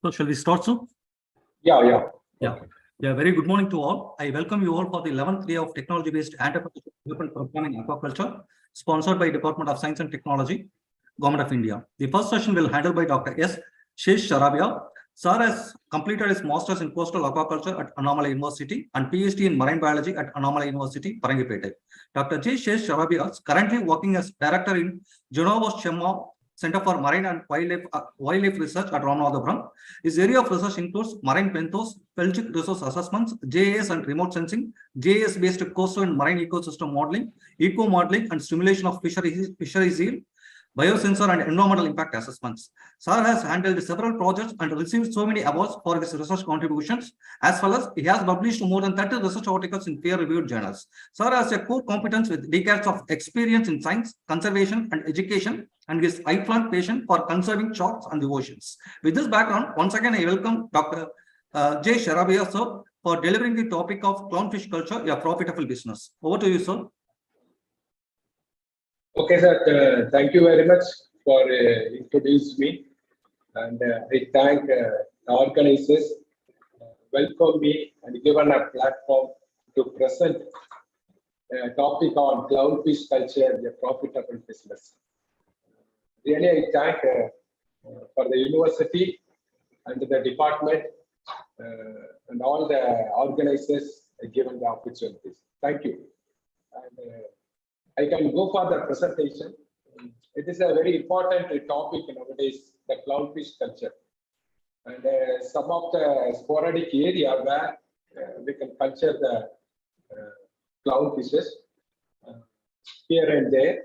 So shall we start, sir? Yeah. Okay. Yeah, very good morning to all. I welcome you all for the 11th day of technology-based entrepreneurship development program in aquaculture, sponsored by Department of Science and Technology, Government of India. The first session will handled by Dr. S. Shesh Sharabia. Sir has completed his master's in coastal aquaculture at Annamalai University and PhD in marine biology at Annamalai University, Parangipete. Dr. J. Shesh Sharabia is currently working as director in Genova's Chemma Center for Marine and Wildlife Research at Ramanathapuram. His area of research includes marine benthos, pelvic resource assessments, JAS and remote sensing, JAS-based coastal and marine ecosystem modeling, eco modeling, and simulation of fisheries yield, biosensor and environmental impact assessments. Sir has handled several projects and received so many awards for his research contributions, as well as he has published more than 30 research articles in peer-reviewed journals. Sir has a core competence with decades of experience in science, conservation, and education, and his lifelong passion for conserving sharks and the oceans. With this background, once again, I welcome Dr. J. Sharabia, sir, for delivering the topic of clownfish culture, a profitable business. Over to you, sir. Okay, sir. Thank you very much for introducing me, and I thank the organizers welcome me and given a platform to present a topic on clownfish culture, a profitable business. Really, I thank for the university and the department and all the organizers given the opportunities. Thank you. And, I can go for the presentation. It is a very important topic nowadays, the clownfish culture. And some of the sporadic area where we can culture the clownfishes here and there.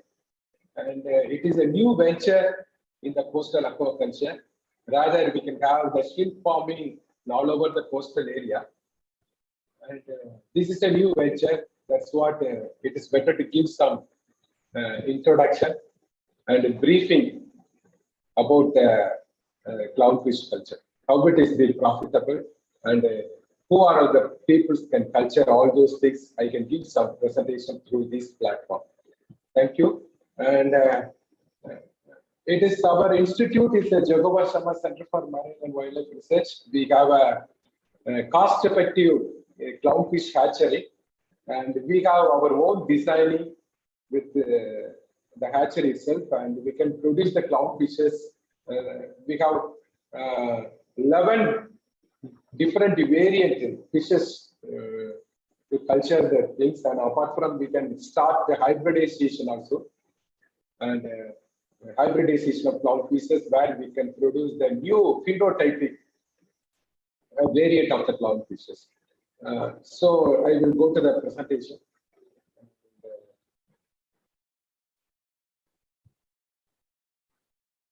And it is a new venture in the coastal aquaculture. Rather, we can have the shrimp farming all over the coastal area. And this is a new venture. That's what it is better to give some introduction and a briefing about the clownfish culture, how it is being profitable, and who are the people can culture all those things. I can give some presentation through this platform. Thank you. And it is our institute is the Jogova Sharma Center for Marine and Wildlife Research. We have a cost-effective clownfish hatchery. And we have our own designing with the hatchery itself, and we can produce the clownfishes. We have 11 different variant fishes to culture the things, and apart from we can start the hybridization also, and hybridization of clownfishes where we can produce the new phenotypic variant of the clownfishes. So I will go to the presentation.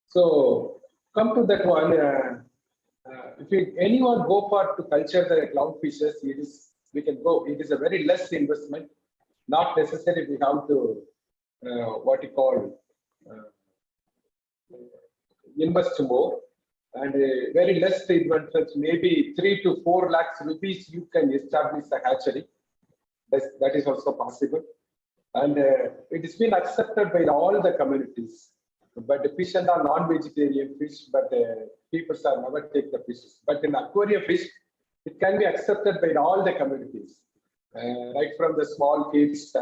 So come to that one. If anyone go for to culture the clownfishes, we can go. It is a very less investment. Not necessary we have to what you call invest more. And very less investment, maybe 3 to 4 lakhs rupees, you can establish a hatchery. That is also possible. And it has been accepted by all the communities. But the fish and are non-vegetarian fish, but people are never take the fishes. But in aquarium fish, it can be accepted by all the communities, right from the small kids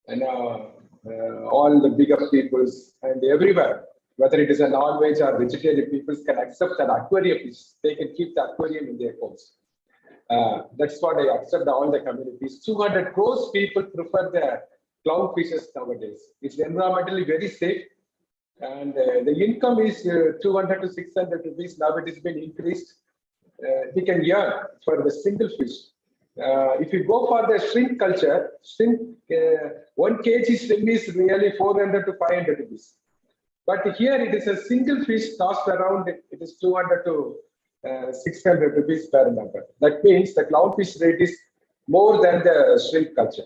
and all the bigger peoples and everywhere. Whether it is a non-veg or vegetarian, people can accept an aquarium fish. They can keep the aquarium in their homes. That's what I accept all the communities. 200 crores people prefer the clownfishes nowadays. It's environmentally very safe. And the income is 200 to 600 rupees. Now it has been increased. We can earn for the single fish. If you go for the shrimp culture, shrimp, 1 kg shrimp is really 400 to 500 rupees. But here it is a single fish cost around, it is 200 to 600 rupees per number. That means the clownfish rate is more than the shrimp culture.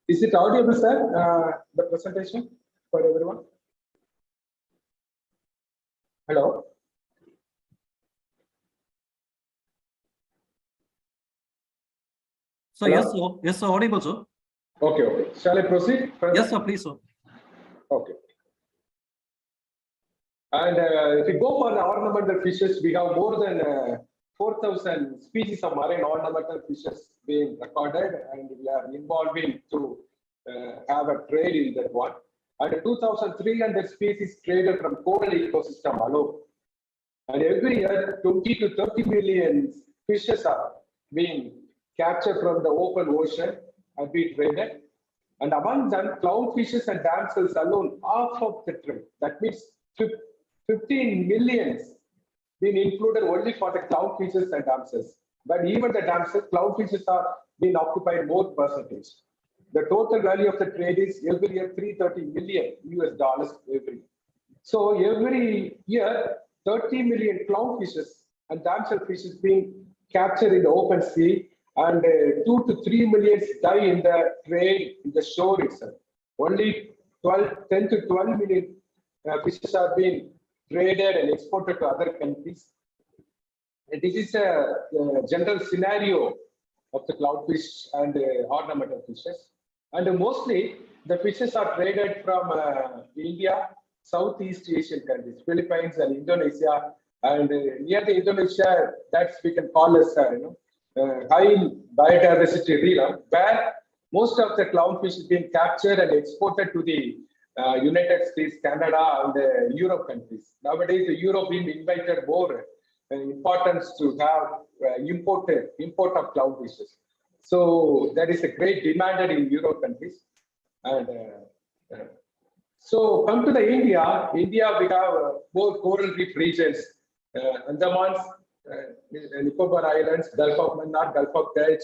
Is it audible, sir, the presentation for everyone? Hello? So hello? Yes, sir, audible, sir. Okay. Shall I proceed? Yes, sir, please, sir. Okay. And if you go for the ornamental fishes, we have more than 4,000 species of marine ornamental fishes being recorded, and we are involving to have a trade in that one. And 2,300 species traded from coral ecosystem alone. And every year, 20 to 30 million fishes are being captured from the open ocean and be traded. And among them, clownfishes and damsels alone, half of the trade. That means 15 millions being included only for the clownfishes and damsels. But even the damsels, clownfishes are being occupied more percentage. The total value of the trade is every year $330 million US every year. So every year, 30 million clownfishes and damsel fishes being captured in the open sea, and 2 to 3 million die in the trade in the shore itself. Only 10 to 12 million fishes are being traded and exported to other countries. And this is a general scenario of the clownfish and ornamental fishes. And mostly the fishes are traded from India, Southeast Asian countries, Philippines and Indonesia. And near the Indonesia, that's we can call as high biodiversity realm, where most of the clownfish is being captured and exported to the United States, Canada, and Europe countries. Nowadays, the Europe being invited more importance to have import of clownfishes. So there is a great demand in Europe countries. And so come to the India. India, we have more coral reef regions, Andamans, Nicobar Islands, Gulf of Mannar, Gulf of Kerch,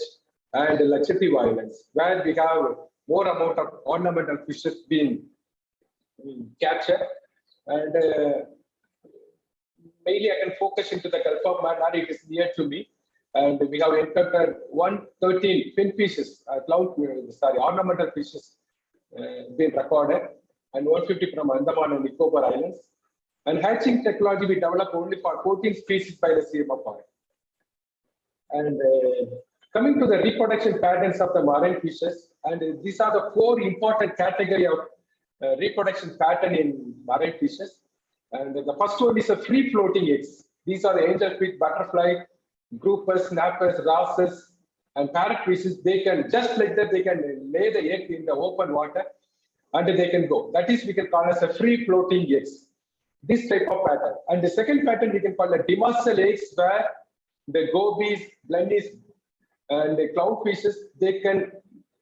and Lakshadweep Islands, where we have more amount of ornamental fishes being captured. And mainly I can focus into the Gulf of Mannar, it is near to me. And we have encountered 113 fin fishes, ornamental fishes been recorded, and 150 from Andaman and Nicobar Islands. And hatching technology we developed only for 14 species by the CMO Park. And coming to the reproduction patterns of the marine fishes, and these are the 4 important category of reproduction pattern in marine fishes. And the first one is a free floating eggs. These are the angelfish, butterfly, groupers, snappers, wrasses, and parrotfishes. They can, just like that, they can lay the egg in the open water and they can go. That is, we can call as a free floating eggs. This type of pattern. And the second pattern we can call a demersal eggs, where the gobies, blennies, and the clownfishes, they can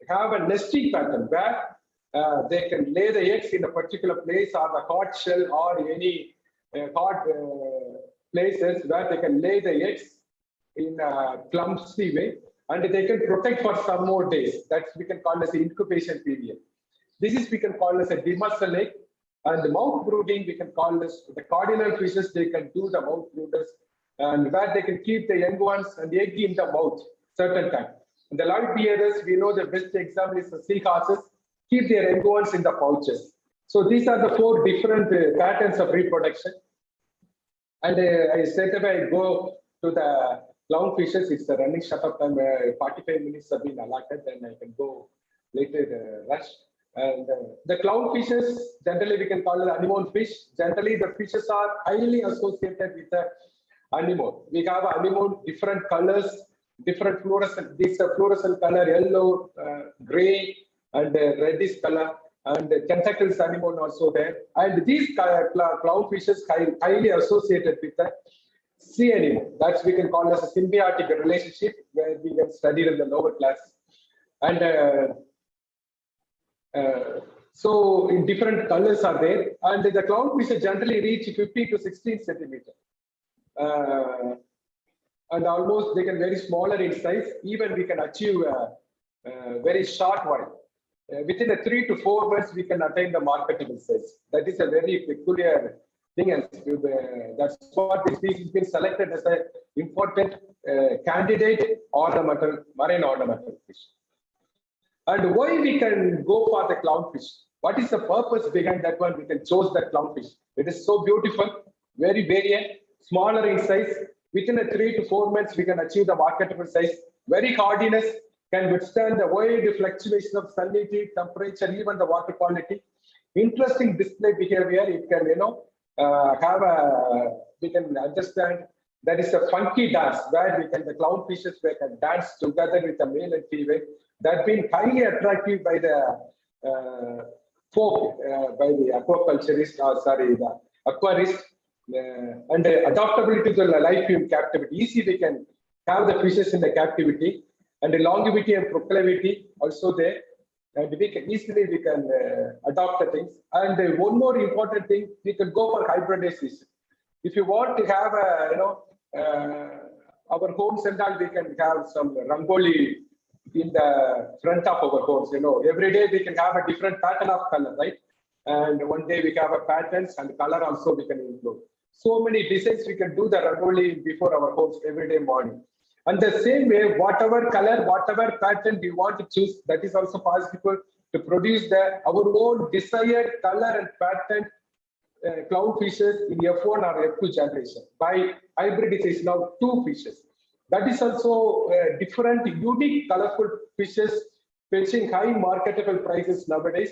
have a nesting pattern where they can lay the eggs in a particular place, or the hot shell, or any hot places where they can lay the eggs in a clumsy way, and they can protect for some more days. That we can call as the incubation period. This is we can call as a demersal egg. And the mouth brooding we can call as the cardinal fishes. They can do the mouth brooders, and where they can keep the young ones and the egg in the mouth certain time. And the live bearers, we know the best example is the seahorses, keep their young ones in the pouches. So these are the 4 different patterns of reproduction. And I said that I go to the clownfishes. It's the running shut up time. 45 minutes have been allotted, then I can go later rush. And the clownfishes, generally we can call it anemone fish. Generally, the fishes are highly associated with the anemone. We have anemone, different colors, different fluorescent. This fluorescent color, yellow, gray, and reddish color, and the tentacles anemone also there. And these clownfishes highly associated with the sea anemone. That's we can call as a symbiotic relationship, where we can study in the lower class. And so in different colors are there, and the clownfish generally reach 50 to 16 centimeter, and almost they can very smaller in size. Even we can achieve a very short one. Within a 3 to 4 months, we can attain the marketable size. That is a very peculiar thing, and that's what this species has been selected as an important candidate marine ornamental fish. And why we can go for the clownfish? What is the purpose behind that one? We can choose that clownfish. It is so beautiful, very variant, smaller in size. Within a 3 to 4 months, we can achieve the marketable size. Very hardiness, can withstand the wide fluctuation of salinity, temperature, even the water quality. Interesting display behavior. It can, we can understand that is a funky dance where the clownfishes can dance together with the male and female. That's been highly attractive by the folk, by the aquaculturist, the aquarist, and adaptability to the life in captivity. Easy, we can have the fishes in the captivity, and the longevity and proclivity also there. And we can easily adopt the things. And one more important thing, we can go for hybridization. If you want to have our homes and all, we can have some rangoli in the front of our homes. Every day we can have a different pattern of color, right? And one day we have a patterns and color also we can include. So many designs we can do the rangoli before our homes every day morning. And the same way, whatever color, whatever pattern we want to choose, that is also possible to produce our own desired color and pattern clownfishes in F1 or F2 generation by hybridization of two fishes. That is also different, unique, colorful fishes fetching high marketable prices nowadays.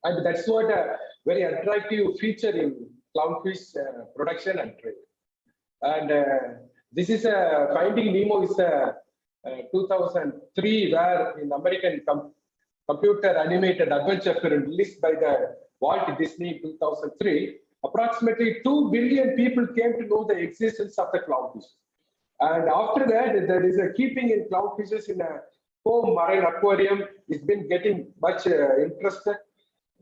And that's what a very attractive feature in clownfish production and trade. And this is a Finding Nemo is a 2003 where in American computer animated adventure film released by the Walt Disney in 2003, approximately 2 billion people came to know the existence of the clownfish. And after that, there is a keeping in clownfishes in a home marine aquarium. It's been getting much interested.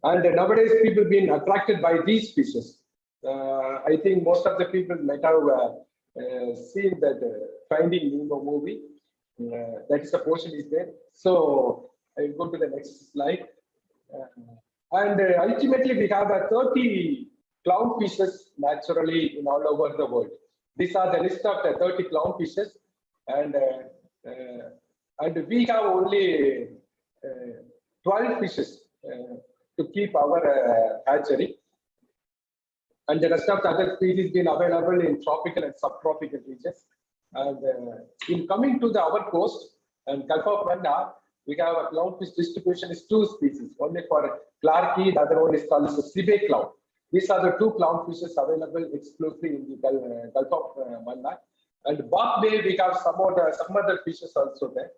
And nowadays, people have been attracted by these fishes. I think most of the people might have seen that Finding Nemo movie. That is the portion is there. So I will go to the next slide. And ultimately, we have 30 clownfishes naturally in all over the world. These are the list of the 30 clownfishes, and we have only 12 fishes to keep our hatchery. And the rest of the other species been available in tropical and subtropical regions. And in coming to our coast and Gulf of Mannar, we have a clownfish distribution is two species. One is for Clarke, the other one is called the Sibe clown. These are the two clownfishes available exclusively in the Gulf of Mannar. And Bark Bay, we have some other fishes also there.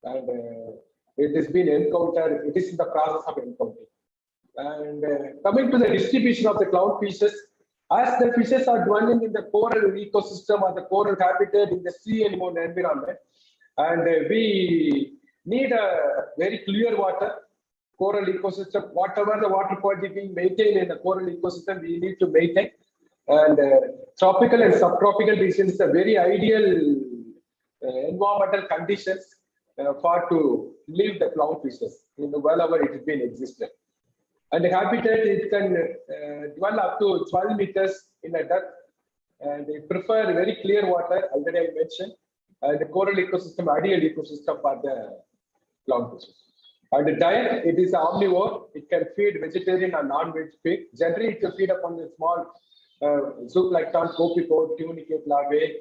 And it has been encountered, it is in the process of encountering. And coming to the distribution of the clownfishes, as the fishes are dwelling in the coral ecosystem or the coral habitat in the sea anemone environment, and we need a very clear water, coral ecosystem, whatever the water quality being maintained in the coral ecosystem, we need to maintain. And tropical and subtropical regions are very ideal environmental conditions for to live the clownfishes in wherever it has been existed. And the habitat, it can dwell up to 12 meters in a depth, and they prefer very clear water, already I mentioned, and the coral ecosystem, ideal ecosystem for the clownfishes. And the diet, it is omnivore, it can feed vegetarian or non-veg feed. Generally, it can feed upon the small zooplankton, copepod, tunicate larvae,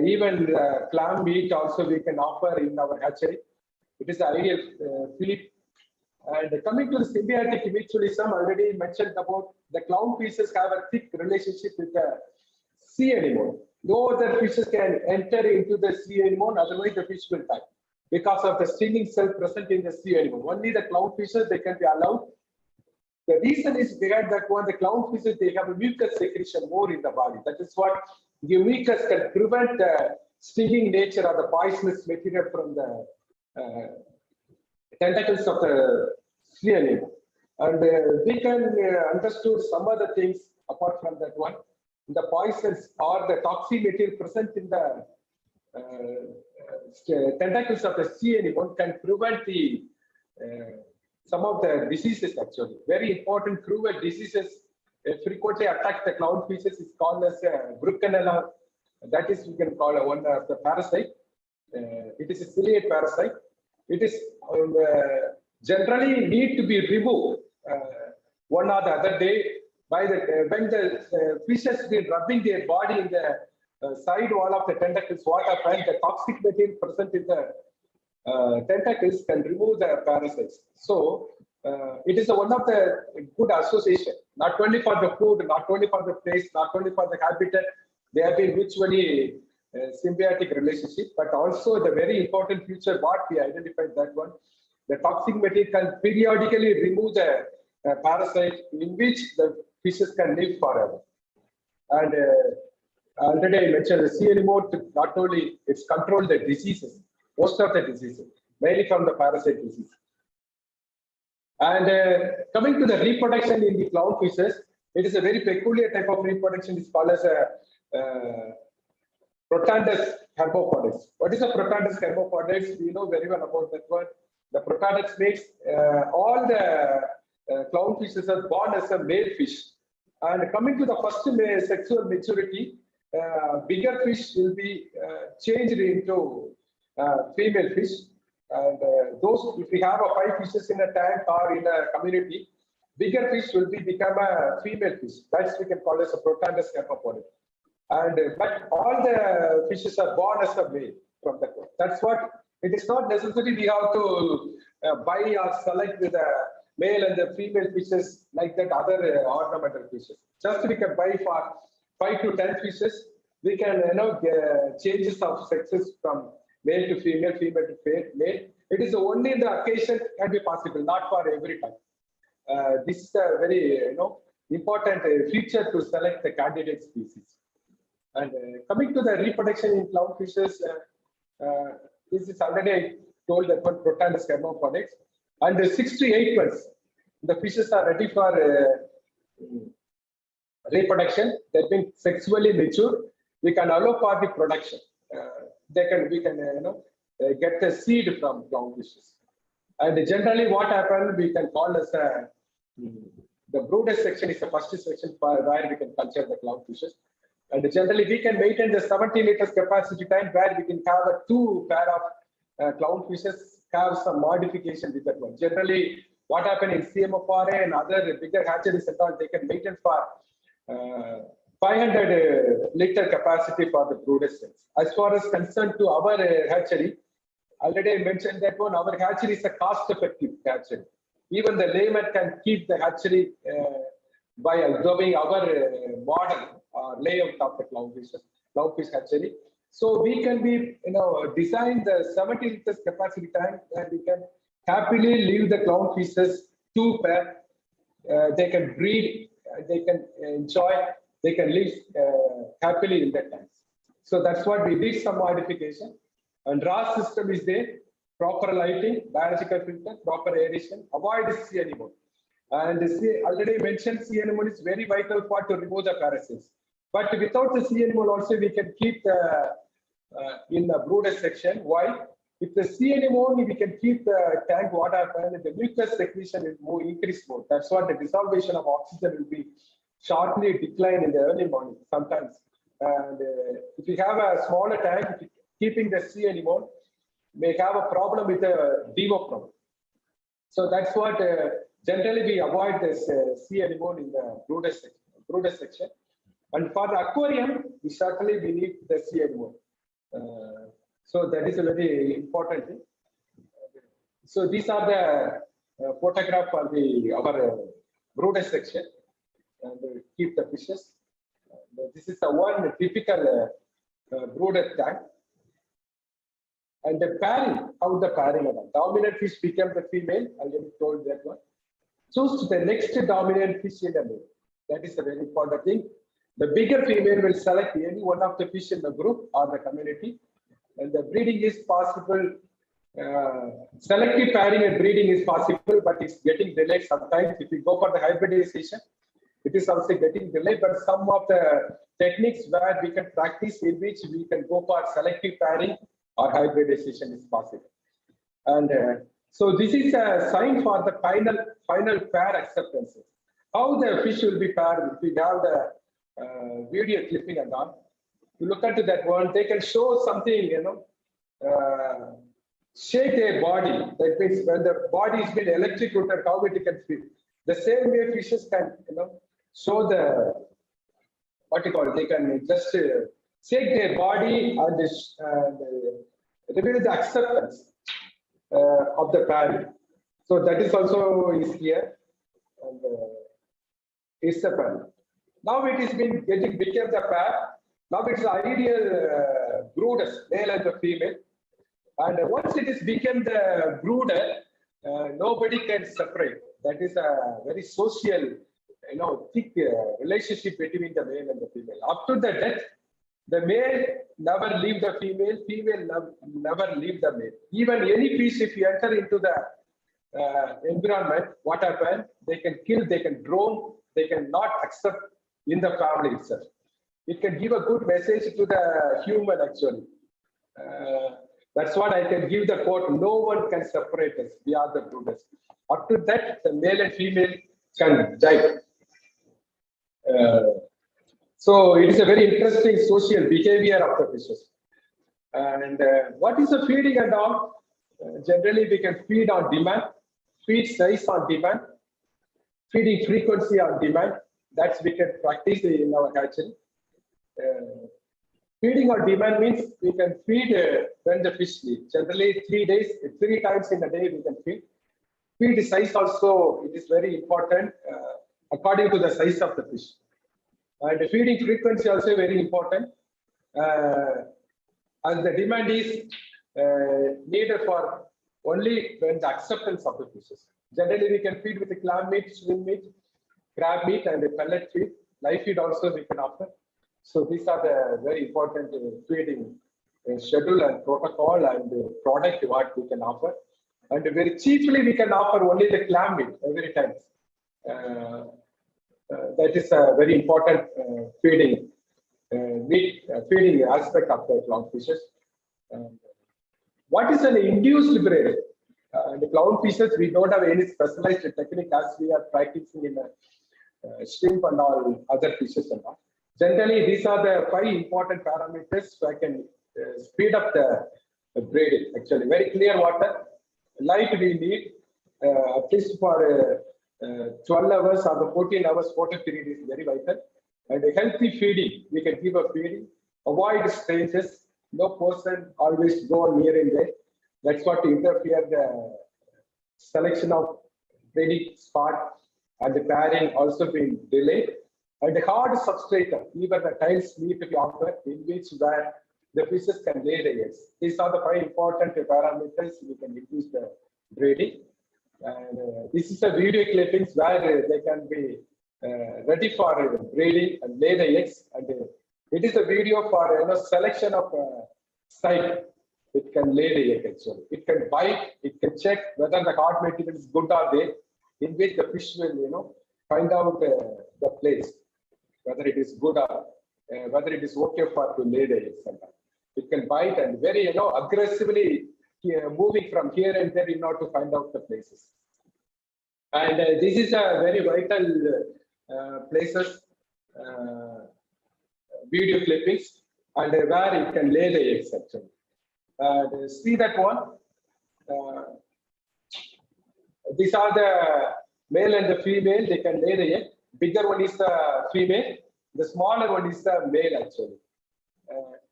even clam meat also we can offer in our hatchery. It is the ideal feed. And coming to the symbiotic mutualism, already mentioned about the clownfishes have a thick relationship with the sea anemone. No other fishes can enter into the sea anemone, otherwise the fish will die because of the stinging cell present in the sea anemone. Only the clownfishes, they can be allowed. The reason is behind that one, the clownfishes, they have a mucus secretion more in the body. That is what the mucus can prevent the stinging nature or the poisonous material from the tentacles of the sea anemone. And we can understood some other things apart from that one. The poisons or the toxic material present in the tentacles of the sea anemone can prevent the some of the diseases actually. Very important cruel diseases frequently attack the clownfishes is called as Bruckenella. That is, we can call one of the parasite. It is a ciliate parasite. It is generally need to be removed one or the other day by the when the fish has been rubbing their body in the side wall of the tentacles. What happens? The toxic material present in the tentacles can remove the parasites. So it is one of the good association, not only for the food, not only for the place, not only for the habitat. They have been mutually symbiotic relationship, but also the very important feature what we identified that one, the toxic material can periodically remove the parasite in which the fishes can live forever. And already I mentioned the sea anemone, not only it's control the diseases, most of the diseases, mainly from the parasite disease. And coming to the reproduction in the clownfishes, it is a very peculiar type of reproduction. It's called as a Protandus hermaphrodites. What is a Protandus hermaphrodites? We know very well about that one. The Protandus makes all the clownfishes are born as a male fish. And coming to the first sexual maturity, bigger fish will be changed into female fish. And those, if we have 5 fishes in a tank or in a community, bigger fish will become a female fish. That's we can call as a Protandus hermaphrodites. And but all the fishes are born as a male from the coast. That's what it is not necessary we have to buy or select the male and the female fishes like that other ornamental fishes. Just we can buy for 5 to 10 fishes. We can changes of sexes from male to female, female to male. It is only the occasion can be possible, not for every time. This is a very important feature to select the candidate species. And coming to the reproduction in clownfishes, this is already I told that one Protandus hermaphrodites. And 6 to 8 months, the fishes are ready for reproduction. They've been sexually mature. We can allow for the production. We can get the seed from clownfishes. And generally, what happens we can call as the brooded section is the first section where we can culture the clownfishes. And generally, we can maintain the 70 liters capacity tank where we can have 2 pair of clownfishes, have some modification with that one. Generally, what happens in CMFRA and other bigger hatcheries and all, they can maintain for 500 liter capacity for the brooded cells. As far as concerned to our hatchery, already I mentioned that one, our hatchery is a cost-effective hatchery. Even the layman can keep the hatchery by observing our model layout of the clownfish hatchery. So we can be, design the 70 liters capacity tank and we can happily leave the clownfishes 2 pair. They can breed, they can enjoy, they can live happily in that tank. So that's what we did some modification. And RAS system is there, proper lighting, biological filter, proper aeration, avoid sea anemone. And already mentioned sea anemone is very vital for to remove the parasites. But without the sea anemone also we can keep the in the brooded section. Why? If the sea anemone we can keep the tank, what happens? The mucus secretion will increase more. That's what the dissolution of oxygen will be sharply decline in the early morning sometimes. And if you have a smaller tank, keeping the sea anemone may have a problem with the DEVO problem. So that's what generally we avoid this sea anemone in the brooded section. And for the aquarium, we certainly need the sea anemone. So that is a very important thing. So these are the photograph for our brooded section, and keep the fishes. This is the one typical brooded tank. And the pairing, how the pairing of the dominant fish became the female, I already told that one. Choose the next dominant fish in the male. That is a very important thing. The bigger female will select any one of the fish in the group or the community. And the breeding is possible. Selective pairing and breeding is possible, but it's getting delayed sometimes. If you go for the hybridization, it is also getting delayed. But some of the techniques where we can practice in which we can go for selective pairing or hybridization is possible. And so this is a sign for the final pair acceptances. How the fish will be paired, if we have the video clipping and all, you look into that one, they can show something, shake their body. That means when the body is being electrocuted, how it can feel. The same way fishes can, show the, what you call it, they can just shake their body and reveal the acceptance of the pairing. So that is also is here, and it's a pair. Now it is been became the pair. Now it's ideal brooders, male and the female. And once it is become the brooder, nobody can separate. That is a very social, thick relationship between the male and the female. Up to the death, the male never leave the female, female never leave the male. Even any fish, if you enter into the environment, what happens? They can kill, they can drone, they cannot accept in the family itself. It can give a good message to the human actually. That's what I can give the quote, no one can separate us, we are the brooders. Up to that, the male and female can die. So it is a very interesting social behavior of the fishes. And what is the feeding and all? Generally, we can feed on demand, feed size on demand, feeding frequency on demand. That's we can practice in our hatchery. Feeding on demand means we can feed when the fish sleep. Generally, 3 days, 3 times in a day we can feed. Feed size also, it is very important according to the size of the fish. And the feeding frequency also very important. As the demand is needed for only when the acceptance of the fishes. Generally, we can feed with the clam meat, shrimp meat, crab meat, and the pellet feed. Live feed also we can offer. So these are the very important feeding schedule and protocol and product what we can offer. And very cheaply we can offer only the clam meat every time. That is a very important feeding feeding aspect of the clownfishes. What is an induced breeding? The clownfishes, we don't have any specialized technique as we are practicing in shrimp and all other fishes and all. Generally, these are the 5 important parameters so I can speed up the breeding. Actually, very clear water, light we need at least for 12 hours or the 14 hours water period is very vital. And a healthy feeding, we can give a feeding, avoid strangers, no person always go near in there. That's what interfere the selection of breeding spot and the pairing also being delayed. And the hard substrate, even the tiles need to be offered in which where the fishes can lay the eggs. These are the 5 important parameters we can reduce the breeding. And this is a video clippings where they can be ready for breeding and lay the eggs. And it is a video for selection of site. It can lay the egg actually. It can bite. It can check whether the hard material is good or bad, in which the fish will find out the place whether it is good or whether it is okay for to lay the eggs. It can bite and very aggressively moving from here and there in order to find out the places. And this is a very vital places video clippings and where it can lay the eggs actually. And see that one. These are the male and the female. They can lay the egg. Bigger one is the female. The smaller one is the male actually.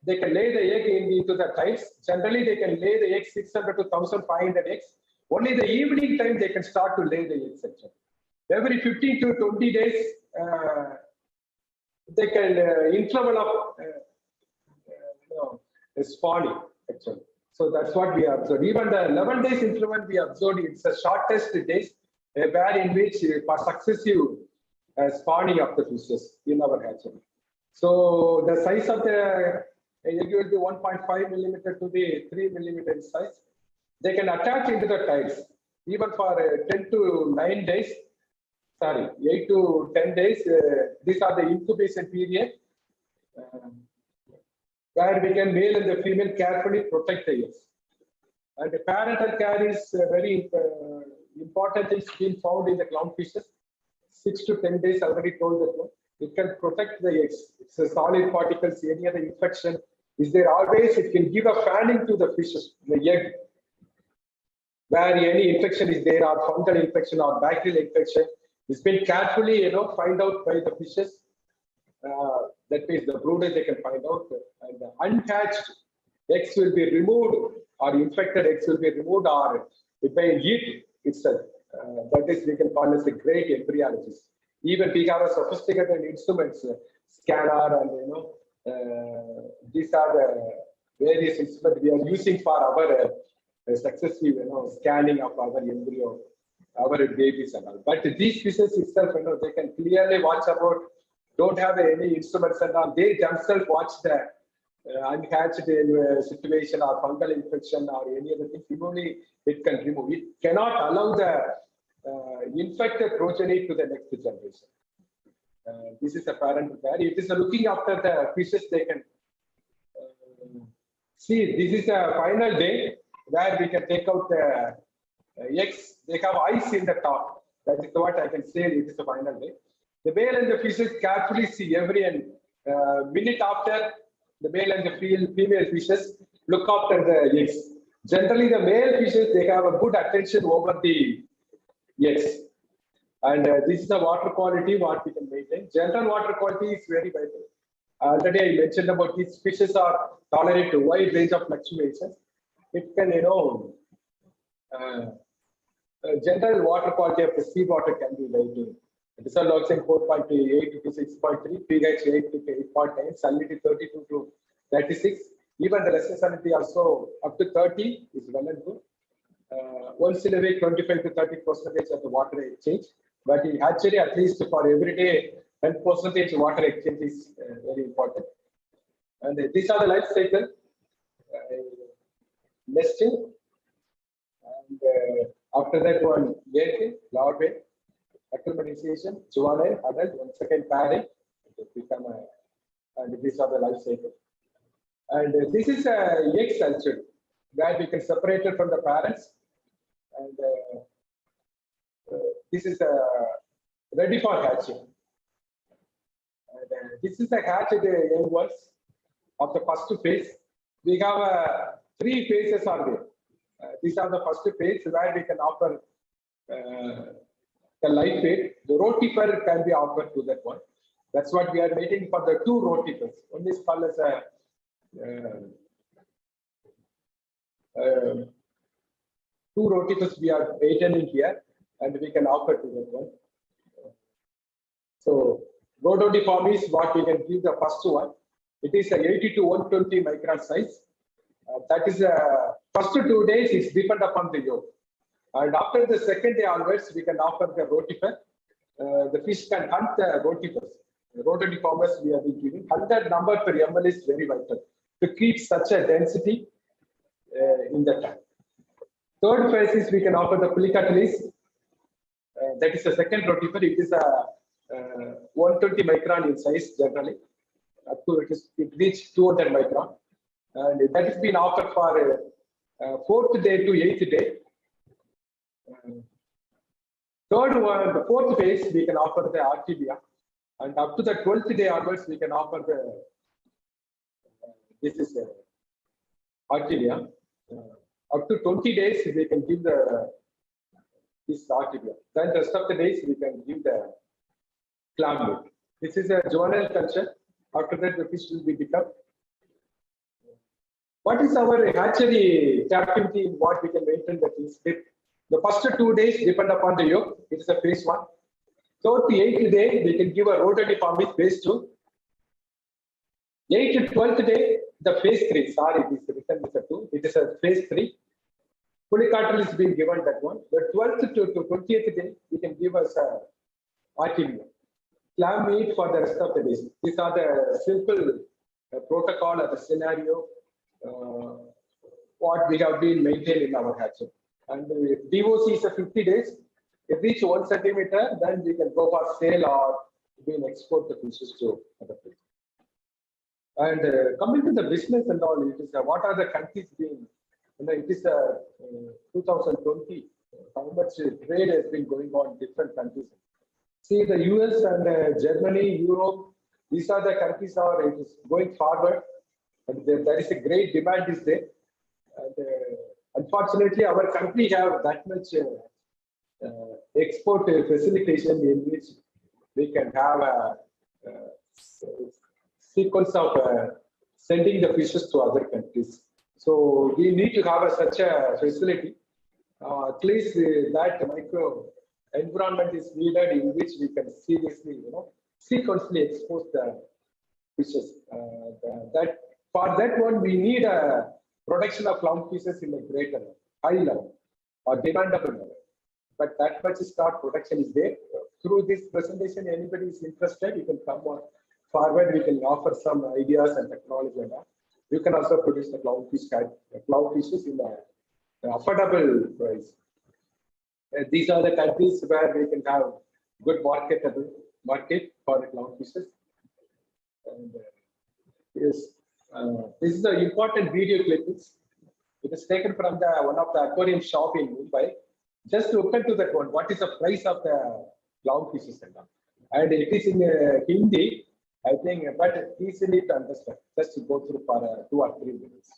They can lay the egg into the tiles. Generally, they can lay the egg 600 to 1,500 eggs. Only the evening time they can start to lay the eggs actually. Every 15 to 20 days, they can interval of spawning actually. So that's what we observed. Even the 11 days interval we observed, it's the shortest days where in which for successive spawning of the fishes in our hatchery. So the size of the egg will be 1.5 millimeter to the 3 millimeter in size. They can attach into the tiles even for 10 to 9 days. Sorry, 8 to 10 days. These are the incubation period. Where we can male and the female carefully protect the eggs. And the parental care is very important things being found in the clownfishes. 6 to 10 days, already told that one. It can protect the eggs. It's a solid particles, any other infection is there always, it can give a fanning to the fishes, the egg. Where any infection is there, or fungal infection or bacterial infection, it's been carefully, find out by the fishes. That means the brooders they can find out, and the unhatched eggs will be removed, or infected eggs will be removed, or if they eat itself. That is, we can call as a great embryologist. Even we have a sophisticated instruments, scanner, and these are the various instruments we are using for our successive, scanning of our embryo, our babies and all. But these fishes itself, they can clearly watch about, don't have any instruments and all. They themselves watch the unhatched situation or fungal infection or any other thing. Only it can remove. It cannot allow the infected progeny to the next generation. This is a parent there. It is looking after the fishes. They can see. This is a final day where we can take out the eggs. They have eyes in the top. That is what I can say. It is the final day. The male and the fishes carefully see every minute after. The male and the female fishes look after the eggs. Generally, the male fishes, they have a good attention over the eggs. And this is the water quality, what we can maintain. General water quality is very vital. Already I mentioned about these fishes are tolerant to a wide range of fluctuations. It can, general water quality of the seawater can be very good. Dissolved oxygen 4.8 to 6.3, pH 8 to 8.9, salinity 32 to 36. Even the resistance salinity also up to 30 is well and good. Once in a week, 25 to 30% of the water exchange. But in hatchery, at least for every day, 10% water exchange is very important. And these are the life cycle. Nesting. And after that one, egg, larvae, acclimatization, juvenile, adult, one second pairing, become and these are the life cycle. And this is a egg culture where we can separate it from the parents. And this is ready for hatching. And this is the hatched young ones of the first phase. We have 3 phases are there. These are the first phase where we can offer the live weight. The rotifer can be offered to that one. That's what we are waiting for, the 2 rotifers. One is called as a 2 rotifers we are maintaining here, and we can offer to that one. So rhododiform is what we can give the first one. It is a 80 to 120 micron size. That is first 2 days is depend upon the yolk. And after the second day onwards, we can offer the rotifer. The fish can hunt the rotifers. The rhododiformers we have been giving. 100 number per ml is very vital to keep such a density in the tank. Third phase is we can offer the polycatalyst. That is the second rotifer. It is a 120 micron in size generally. Up to it reaches 200 micron. And that has been offered for 4th day to 8th day. Third one, the 4th phase, we can offer the Artibia. And up to the 12th day onwards, we can offer the, this is Artibia. Up to 20 days, we can give the, this Artibia. Then the rest of the days, we can give the clam meat. This is a juvenile culture. After that, the fish will be become. What is our hatchery captivity in what we can maintain the fish? The first 2 days depend upon the yolk. It is a phase 1. 3rd to 8th day, we can give a rhododiform with phase 2. 8th to 12th day, the phase 3. Sorry, it is written with a 2. It is a phase 3. Polycatral is being given that one. The 12th to 20th day, we can give us a Artibia. Clam meat for the rest of the days. These are the simple protocol or the scenario what we have been maintained in our hatchery. And DOC is a 50 days. If reach 1 centimeter, then we can go for sale or we can export the fishes to other places. And coming to the business and all, it is what are the countries being? It is 2020. How much trade has been going on in different countries? See, the US and Germany, Europe, these are the countries are it is going forward, and there is a great demand is there. And unfortunately, our country have that much export facilitation in which we can have a sequence of sending the fishes to other countries. So we need to have such a facility. at least that micro environment is needed in which we can seriously, sequentially expose the fishes. That for that one we need a production of clownfishes in a greater high level or demandable level. But that much start production is there. Through this presentation, anybody is interested, you can come on forward. We can offer some ideas and technology and all. You can also produce the clownfishes in the affordable price. These are the countries where we can have good market for the clownfishes. And yes, this is an important video clip. It is taken from one of the aquarium shop in Mumbai. Just look into that one. What is the price of the clownfishes and it is in Hindi, I think, but easily to understand. Just to go through for 2 or 3 minutes.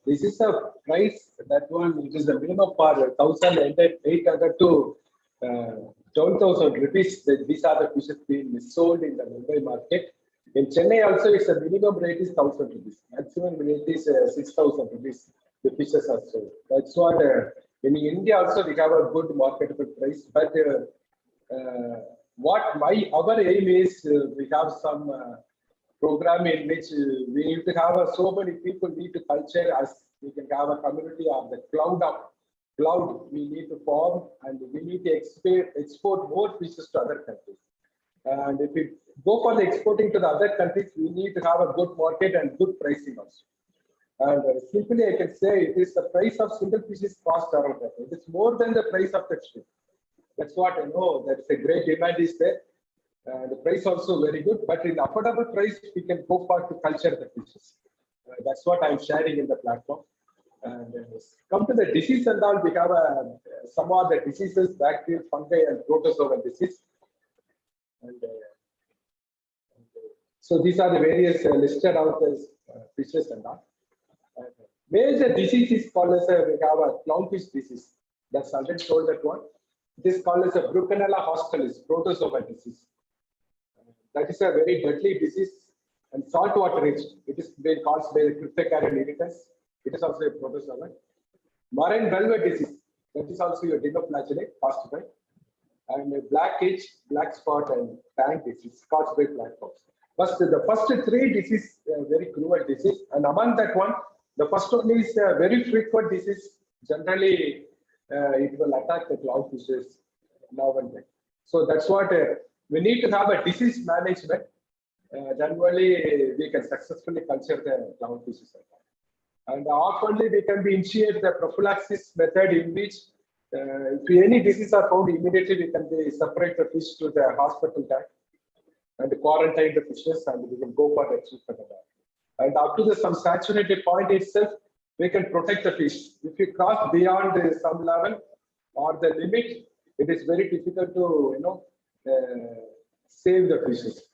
This is a price, that one, it is the minimum for 1,800 to 12,000 rupees. These are the fishes being sold in the Mumbai market. In Chennai also, it's a minimum rate is 1,000 rupees. Maximum rate is 6,000 rupees. The fishes are sold. That's what in India also we have a good marketable price. But what our aim is, we have some program in which we need to have so many people need to culture as we can have a community of the cloud we need to form, and we need to export more fishes to other countries. And if we go for the exporting to the other countries, we need to have a good market and good pricing also. And simply I can say it is the price of single fishes cost around that. It is more than the price of the shrimp. That's what I know. That's a great demand is there. The price also very good, but in affordable price, we can go for to culture the fishes. That's what I'm sharing in the platform. And come to the disease and all, we have some of the diseases, bacterial, fungi, and protozoan disease. And so these are the various listed out as fishes and all. Major disease is called as we have a clownfish disease. That's already told that one. It is called as a Brucella hostalis, protozoan disease. That is a very deadly disease and saltwater rich. It is being caused by the cryptocarrier irritants. It is also a protozoan. Marine velvet disease. That is also a dinoflagellate caused by. And black itch, black spot, and tank disease caused by platforms. First, the first three diseases, very cruel disease, and among that one, the first one is a very frequent disease. Generally, it will attack the clownfishes now and then. So that's what we need to have a disease management. Then only we can successfully culture the clownfishes. And oftenly we can initiate the prophylaxis method in which if any disease are found, immediately we can separate the fish to the hospital tank and quarantine the fishes, and we can go for the treatment. And up to some saturated point itself, we can protect the fish. If you cross beyond some level or the limit, it is very difficult to save the fishes.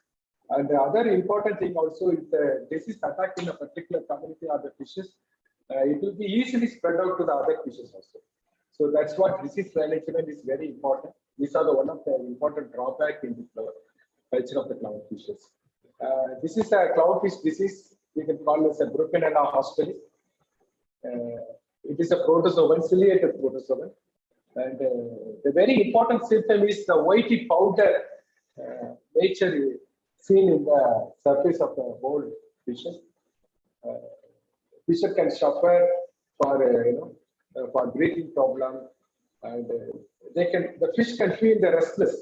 And the other important thing also, if the disease attacking a particular community or the fishes, it will be easily spread out to the other fishes also. So that's what disease management is very important. These are one of the important drawbacks in the culture of the clownfishes. This is a clownfish disease. We can call it a Brucella hostalis. It is a protozoan, ciliated protozoan. And the very important symptom is the whitey powder nature seen in the surface of the whole fishes. Fishes can suffer for for breathing problem, and the fish can feel the restless.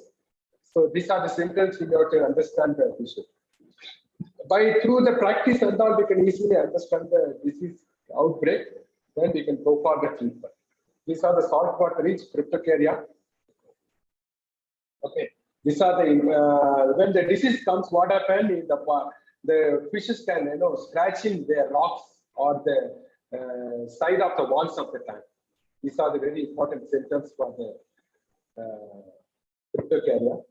So these are the symptoms we have to understand the fishes. Through the practice and all, we can easily understand the disease outbreak. Then we can go for the treatment. These are the saltwater rich cryptocarrier. Okay. These are the when the disease comes, what happens is the fishes can scratching their rocks or the side of the walls of the tank. These are the very important symptoms for the cryptocarrier.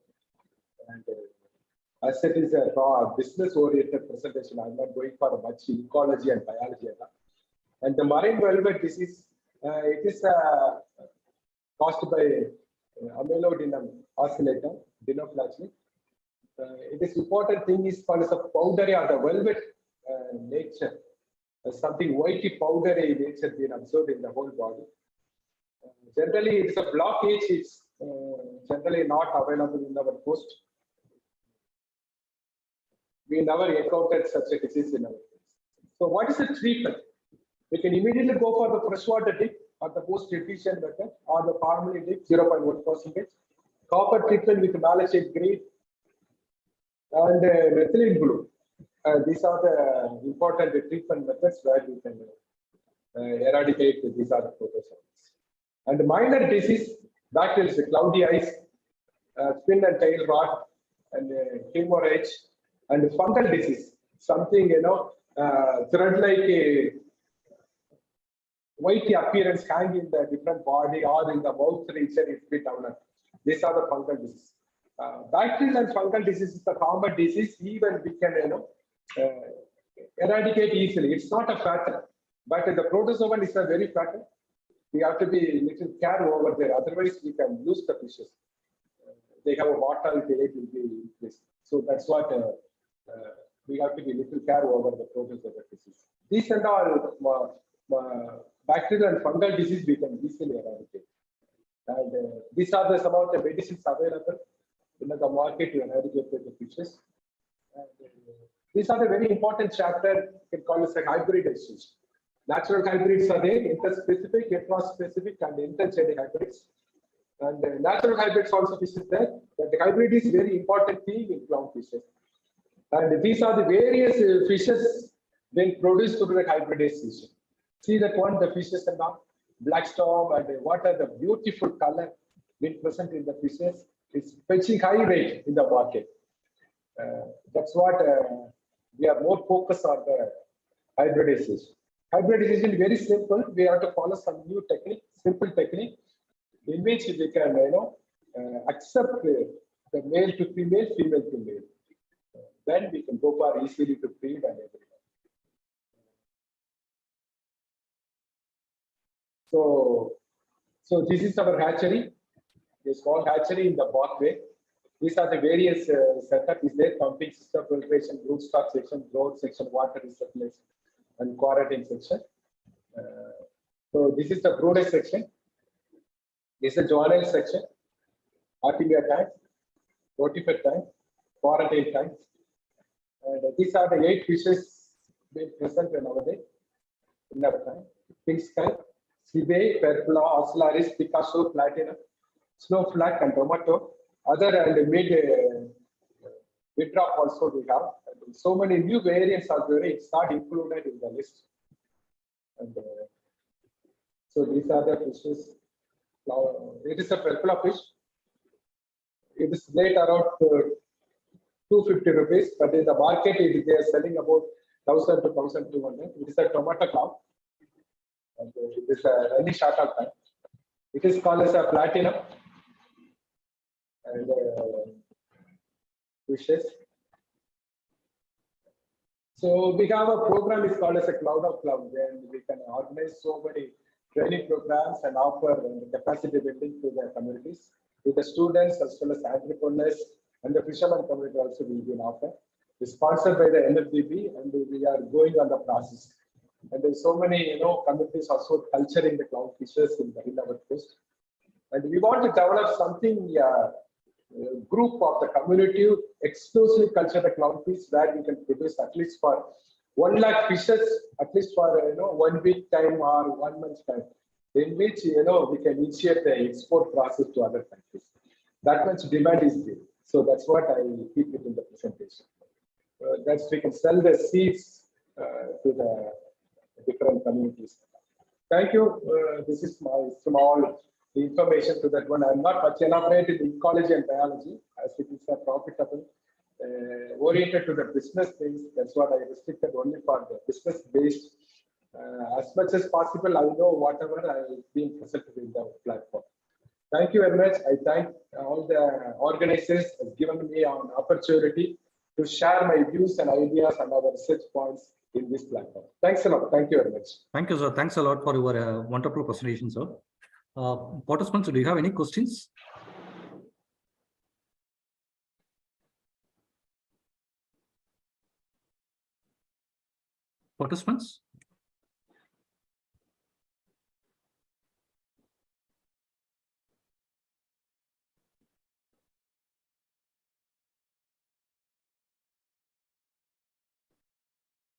And as it is a business-oriented presentation, I'm not going for much ecology and biology. And the marine velvet disease, it is caused by amylodinum oscillator, dinoflagellate. It is important thing is called as a powdery or the velvet nature. Something whitey powdery nature being observed in the whole body. Generally, it is a blockage. It's generally not available in our post. We never encountered such a disease in our case. So, what is the treatment? We can immediately go for the freshwater dip or the post-efficient method or the formalin dip 0.1%. Copper treatment with malachite green and methylene blue. These are the important treatment methods where we can eradicate these are the protozoans. And minor disease, that is the cloudy eyes, spin and tail rot, and hemorrhage, and fungal disease. Something thread-like a white appearance hang in the different body or in the mouth region is bit down. These are the fungal disease. Bacterial and fungal disease is the common disease. Even we can eradicate easily. It's not a fatal, but the protozoan is a very fatal. We have to be little care over there. Otherwise, we can lose the fishes. They have a mortality rate will be increased. So that's what we have to be little care over the progress of the disease. These and all bacterial and fungal disease we can easily eradicate. And these are some of the medicines available in the market to eradicate the fishes. And, these are the very important chapter. You can call it a hybridization. Natural hybrids are there, interspecific, heterospecific, and interchaining hybrids. And natural hybrids also fishes there. But the hybrid is very important thing in clownfishes. And these are the various fishes being produced through the hybridization. See that one, the fishes and all, black storm, and what are the beautiful color being present in the fishes. It's fetching high rate in the market. That's what we are more focused on the hybridization. Hybridization is very simple. We have to follow some new technique, simple technique, in which we can, accept the male to female, female to male. Then we can go for easily to breed and everything. So this is our hatchery, a small hatchery in the walkway. These are the various setup is there: pumping system, filtration, broodstock section, growth section, water recirculation, and quarantine section. So this is the brooder section. This is the juvenile section, artificial tank, rotifer tank, quarantine tanks. And these are the 8 fishes being present nowadays in our tank: pink sky, Sibe, Perpula, Oscillaris, Picasso, Platinum, Snowflake, and Tomato. Other and mid drop also we have. And so many new variants are there. It's not included in the list. And so these are the fishes. Now, it is a Perpula fish. It is rate around 250 rupees, but in the market they are selling about 1,000 to 1,200. It is a tomato clown. And it is a really short of time. It is called as a platinum. And fishes. So we have a program is called as a Cloud of Cloud, where we can organize so many training programs and offer capacity building to the communities, to the students as well as entrepreneurs and the fishermen community also will be offered. It's sponsored by the NFDB, and we are going on the process. And there's so many communities also culturing the clownfishes in our coast. And we want to develop something. Group of the community exclusively culture the clownfish, where we can produce at least for 1 lakh fishes, at least for 1 week time or 1 month time, in which we can initiate the export process to other countries. That much demand is there. So that's what I keep it in the presentation. That's we can sell the seeds to the different communities. Thank you. This is my small information to that one. I'm not much elaborated in ecology and biology, as it is a profitable, oriented to the business things. That's what I restricted only for the business based. As much as possible, I know whatever I've been presented in the platform. Thank you very much. I thank all the organizers has given me an opportunity to share my views and ideas and our research points in this platform. Thanks a lot. Thank you very much. Thank you, sir. Thanks a lot for your wonderful presentation, sir. Participants, do you have any questions? Participants?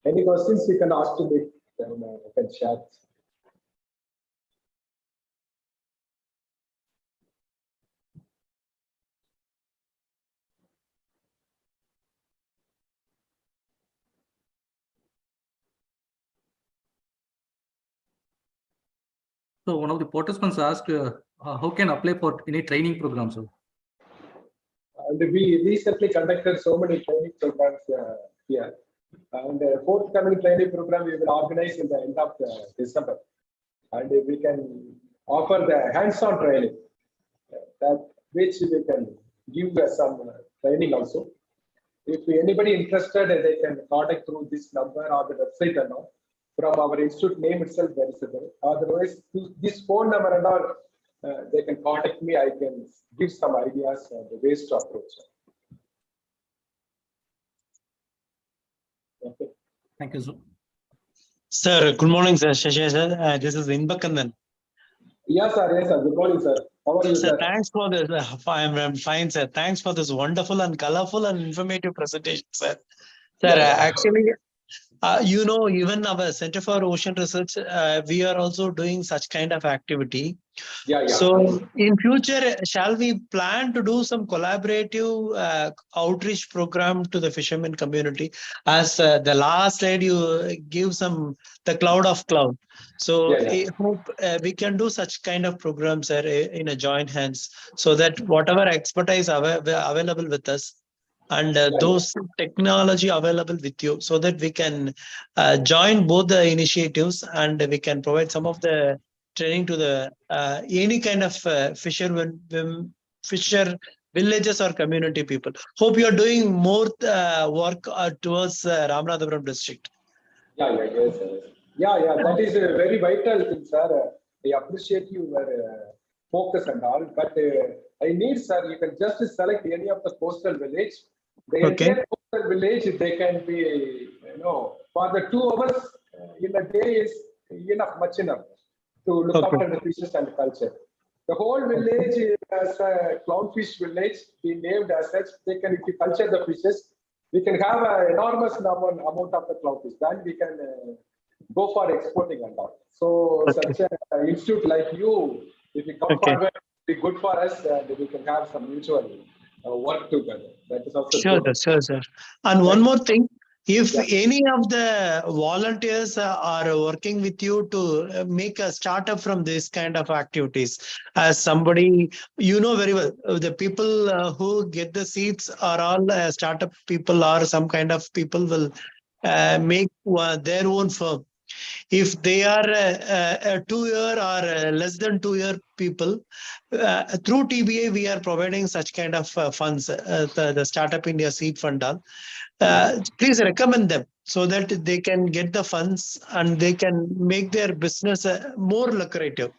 Any questions you can ask to me, then I can share. So one of the participants asked, how can I apply for any training programs? And we recently conducted so many training programs here. And the forthcoming training program we will organize in the end of December. And we can offer the hands-on training, that which we can give some training also. If anybody interested, they can contact through this number or the website and all. From our institute name itself, there is a otherwise this phone number and all, they can contact me. I can give some ideas on the ways to approach. Thank you, sir. Sir, good morning, sir. Shashay, sir. This is Inbakandan. Yes, sir. Yes, sir. Good morning, sir. How are you, Sir, sir? thanks for this. I'm fine, sir. Thanks for this wonderful and colorful and informative presentation, sir. Sir, Yeah. actually, even our Center for Ocean Research, we are also doing such kind of activity. Yeah. So, in future, shall we plan to do some collaborative outreach program to the fishermen community? As the last slide, you give the cloud of cloud. So, Yeah. I hope we can do such kind of programs in a joint hands, so that whatever expertise available with us, and those technology available with you, so that we can join both the initiatives, and we can provide some of the training to the any kind of fisher villages or community people. Hope you are doing more work towards Ramanathapuram district. Yes, sir. Yeah. That is a very vital thing, sir. I appreciate your focus and all, but I need, sir, you can just select any of the coastal village. The entire coastal village, they can be, for the 2 hours in a day is much enough to look after the fishes and culture. The whole village as a clownfish village, we named as such. They can, if you culture the fishes, we can have an enormous amount of the clownfish. Then we can go for exporting and all. So such an institute like you, if you come forward, be good for us, and we can have some mutual work together. That is also good. Sure, sir. And one more thing. If any of the volunteers are working with you to make a startup from this kind of activities, as somebody, very well, the people who get the seeds are all startup people, or some kind of people will make their own firm. If they are a 2-year or less than 2-year people, through TBA, we are providing such kind of funds, the Startup India Seed Fund. Please recommend them so that they can get the funds and they can make their business more lucrative.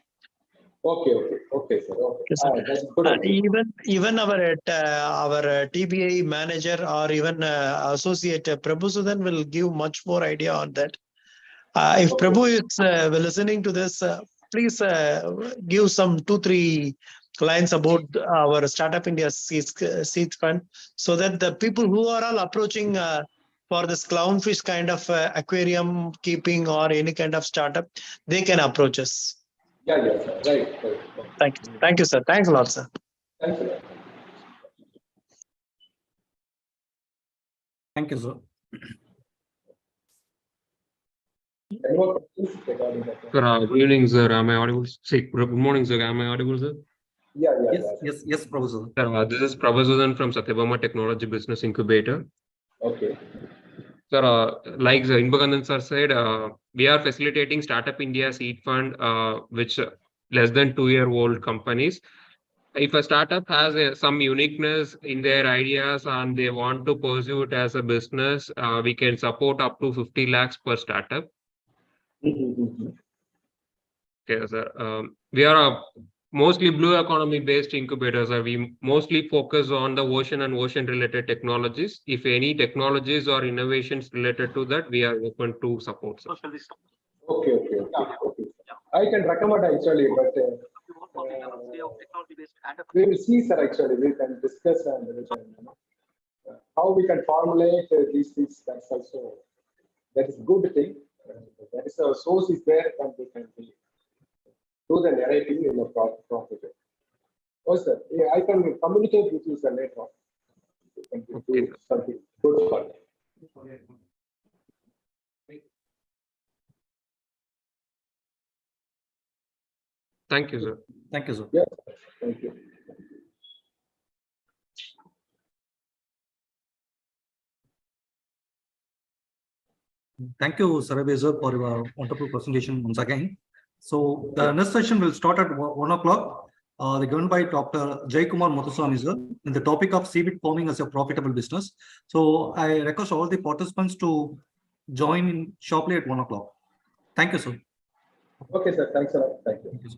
Okay, sir. Okay. That's good. Even our TBA manager or even associate Prabhu Sudan will give much more idea on that. If Prabhu is listening to this, please give some 2-3 lines about our Startup India Seeds Fund, so that the people who are all approaching for this clownfish kind of aquarium keeping or any kind of startup, they can approach us. Yes, sir. Right. Thank you, sir. Thanks a lot, sir. Thanks a lot. Thank you, sir. Any more questions regarding that? Sir, good evening, sir. Am I audible? Good morning, sir. Am I audible, sir? Yes, Professor. Sir, this is Prabhasudan from Sathyabama-Tbi Business Incubator. Okay. Sir, like Inbakandan sir said, we are facilitating Startup India Seed Fund, which less than 2-year-old companies. If a startup has some uniqueness in their ideas and they want to pursue it as a business, we can support up to 50 lakhs per startup. Okay, sir. We are a mostly blue economy based incubators. We mostly focus on the ocean and ocean related technologies. If any technologies or innovations related to that, we are open to support. Sir. Okay. I can recommend actually, but we will see, sir. Actually, we can discuss and we can, how we can formulate these things. That is good thing. That is our source is there, and we can do the narrating in a profit. Oh, sir. Yeah, I can communicate with you, sir, later on. We can do something good for you. Thank you, sir. Thank you, sir. Yes, thank you. Thank you, Sarabhi sir, for your wonderful presentation once again. So the next session will start at 1 o'clock. They're given by Dr. Jay Kumar Muthuswamy sir, in the topic of seaweed farming as a profitable business. So I request all the participants to join in sharply at 1 o'clock. Thank you, sir. Okay, sir. Thanks a lot. Thank you. Thank you, sir.